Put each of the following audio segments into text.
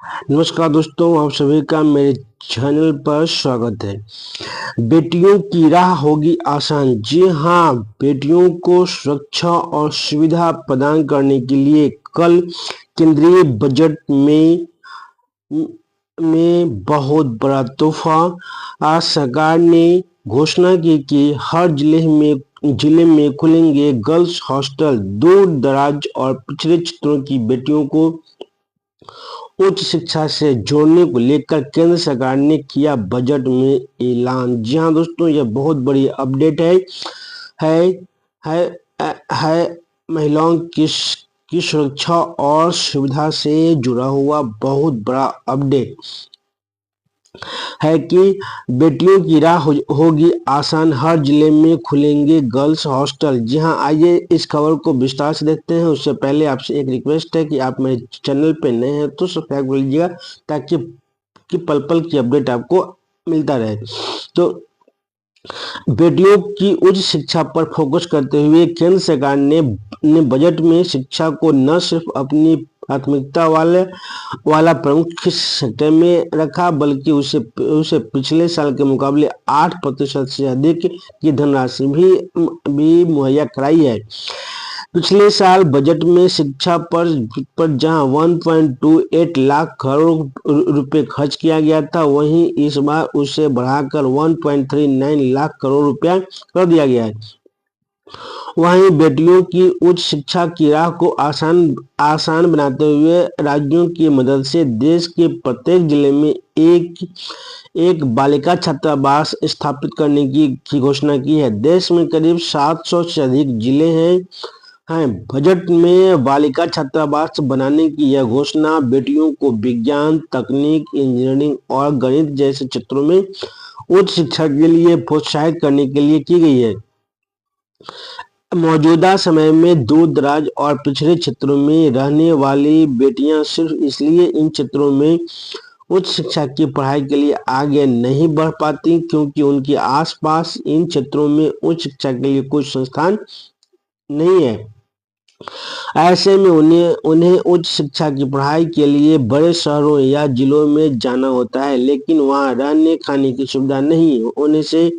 नमस्कार दोस्तों, आप सभी का मेरे चैनल पर स्वागत है। बेटियों की राह होगी आसान। जी हाँ, बेटियों को सुरक्षा और सुविधा प्रदान करने के लिए कल केंद्रीय बजट में बहुत बड़ा तोहफा। आज सरकार ने घोषणा की कि हर जिले में खुलेंगे गर्ल्स हॉस्टल। दूर दराज और पिछड़े क्षेत्रों की बेटियों को उच्च शिक्षा से जोड़ने को लेकर केंद्र सरकार ने किया बजट में ऐलान। जी हाँ दोस्तों, यह बहुत बड़ी अपडेट है है है महिलाओं की सुरक्षा और सुविधा से जुड़ा हुआ बहुत बड़ा अपडेट है कि बेटियों की राह होगी आसान। हर जिले में खुलेंगे गर्ल्स हॉस्टल। जी हाँ, आइए इस खबर को विस्तार से देखते हैं। उससे पहले आपसे एक रिक्वेस्ट है कि आप मेरे चैनल पे नए हैं तो सब्सक्राइब कर लीजिएगा, ताकि पल पल की अपडेट आपको मिलता रहे। तो बेटियों की उच्च शिक्षा पर फोकस करते हुए केंद्र सरकार ने बजट में शिक्षा को न सिर्फ अपनी प्राथमिकता वाला प्रमुख सेक्टर में रखा, बल्कि उसे पिछले साल के मुकाबले 8% से अधिक की धनराशि भी मुहैया कराई है। पिछले साल बजट में शिक्षा पर जहां 1.28 लाख करोड़ रुपए खर्च किया गया था, वहीं इस बार उसे बढ़ाकर 1.39 लाख करोड़ रुपया कर दिया गया है। वहीं बेटियों की उच्च शिक्षा की राह को आसान बनाते हुए राज्यों की मदद से देश के प्रत्येक जिले में एक बालिका छात्रावास स्थापित करने की घोषणा की है। देश में करीब 700 से अधिक जिले हैं। बजट में बालिका छात्रावास बनाने की यह घोषणा बेटियों को विज्ञान, तकनीक, इंजीनियरिंग और गणित जैसे क्षेत्रों में उच्च शिक्षा के लिए प्रोत्साहित करने के लिए की गई है। मौजूदा समय में दूर दराज और पिछड़े क्षेत्रों में रहने वाली बेटियां सिर्फ इसलिए इन क्षेत्रों में उच्च शिक्षा की पढ़ाई के लिए आगे नहीं बढ़ पाती क्योंकि उनके आसपास इन क्षेत्रों में उच्च शिक्षा के लिए कोई संस्थान नहीं है। ऐसे में उन्हें उच्च शिक्षा की पढ़ाई के लिए बड़े शहरों या जिलों में जाना होता है, लेकिन वहां रहने खाने की सुविधा नहीं होने से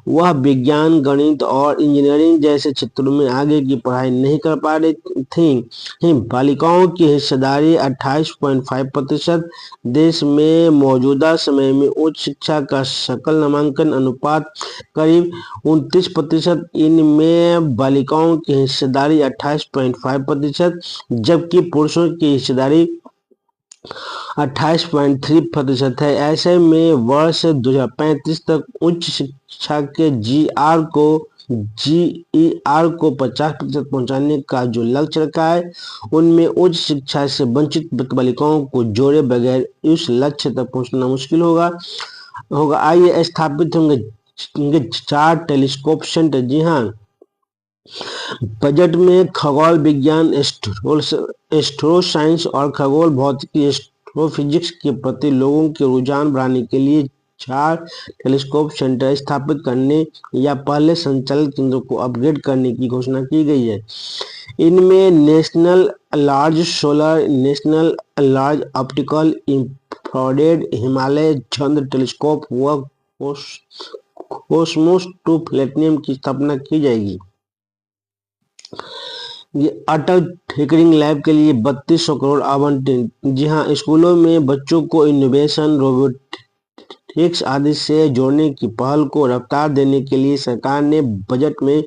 वह विज्ञान, गणित और इंजीनियरिंग जैसे क्षेत्रों में आगे की पढ़ाई नहीं कर पा रही थी। बालिकाओं की हिस्सेदारी 28.5%। देश में मौजूदा समय में उच्च शिक्षा का सकल नामांकन अनुपात करीब 29%। इनमें बालिकाओं की हिस्सेदारी 28.5%, जबकि पुरुषों की हिस्सेदारी 28.3% है। ऐसे में वर्ष 2035 तक उच्च शिक्षा के जीईआर को 50% पहुंचाने का जो लक्ष्य रखा है, उनमें उच्च शिक्षा से वंचित बालिकाओं को जोड़े बगैर इस लक्ष्य तक पहुंचना मुश्किल होगा। आइए स्थापित होंगे 4 टेलीस्कोप सेंटर। जी हाँ, बजट में खगोल विज्ञान, एस्ट्रो साइंस और खगोल भौतिकी, एस्ट्रोफिजिक्स के प्रति लोगों के रुझान बढ़ाने के लिए 4 टेलीस्कोप सेंटर स्थापित करने या पहले संचालित केंद्रों को अपग्रेड करने की घोषणा की गई है। इनमें national large solar, national large optical infrared, Himalaya Chandra telescope व कोसमोस 2 प्लेटिनम की स्थापना की जाएगी। ये अटल टिंकरिंग लैब के लिए 3200 करोड़ आवंटित। जी हाँ, स्कूलों में बच्चों को इनोवेशन, रोबोटिक्स आदि से जोड़ने की पहल को रफ्तार देने के लिए सरकार ने बजट में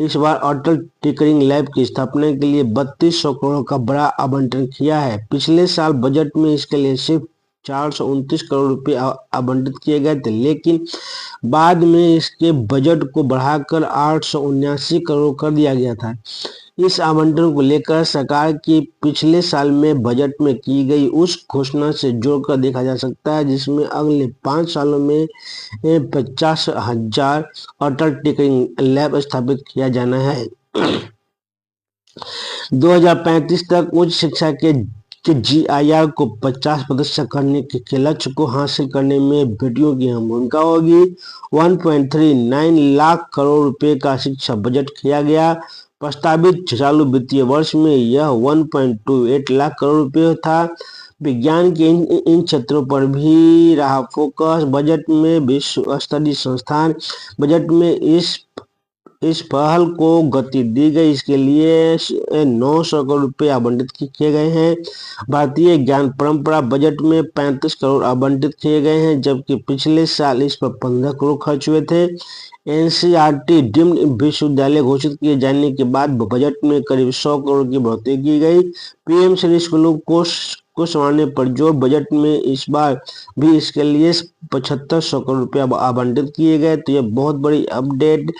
इस बार अटल टिंकरिंग लैब की स्थापना के लिए 3200 करोड़ का बड़ा आवंटन किया है। पिछले साल बजट में इसके लिए सिर्फ 429 करोड़ रुपए आवंटित किए गए थे, लेकिन बाद में इसके बजट को बढ़ाकर 879 करोड़ कर दिया गया था। इस आवंटन को लेकर सरकार की पिछले साल में बजट में की गई उस घोषणा से जोड़कर देखा जा सकता है, जिसमें अगले 5 सालों में 50,000 अटल टिंकरिंग लैब स्थापित किया जाना है। 2035 तक उच्च शिक्षा के जीआईआर को 50% करने के लक्ष्य को हासिल करने में बेटियों की अहम भूमिका होगी। 1.39 लाख करोड़ रुपए का शिक्षा बजट किया गया। प्रस्तावित चालू वित्तीय वर्ष में यह 1.28 लाख करोड़ रुपये था। विज्ञान के इन क्षेत्रों पर भी रहा फोकस। बजट में विश्व स्तरीय संस्थान बजट में इस पहल को गति दी गई। इसके लिए 900 करोड़ रुपए आवंटित किए गए हैं। भारतीय ज्ञान परंपरा बजट में 35 करोड़ आवंटित किए गए हैं, जबकि पिछले साल इस पर 15 करोड़ खर्च हुए थे। एनसीईआरटी डीम्ड विश्वविद्यालय घोषित किए जाने के बाद बजट में करीब 100 करोड़ की बढ़ोतरी की गई। पीएम श्री स्कूलों को संभालने पर जोर। बजट में इस बार भी इसके लिए 7500 करोड़ रुपए आवंटित किए गए। तो यह बहुत बड़ी अपडेट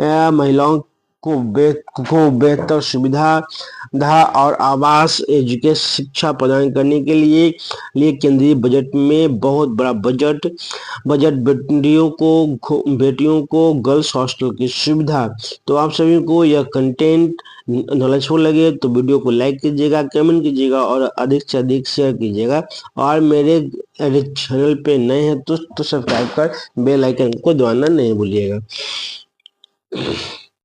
महिलाओं को बेहतर सुविधा और आवास एजुकेशन शिक्षा प्रदान करने के लिए केंद्रीय बजट में बहुत बड़ा बजट बेटियों को गर्ल्स हॉस्टल की सुविधा। तो आप सभी को यह कंटेंट नॉलेजफुल लगे तो वीडियो को लाइक कीजिएगा, कमेंट कीजिएगा और अधिक से अधिक शेयर कीजिएगा। और मेरे चैनल पे नए हैं तो सब्सक्राइब कर बेल आइकन को दबाना नहीं भूलिएगा।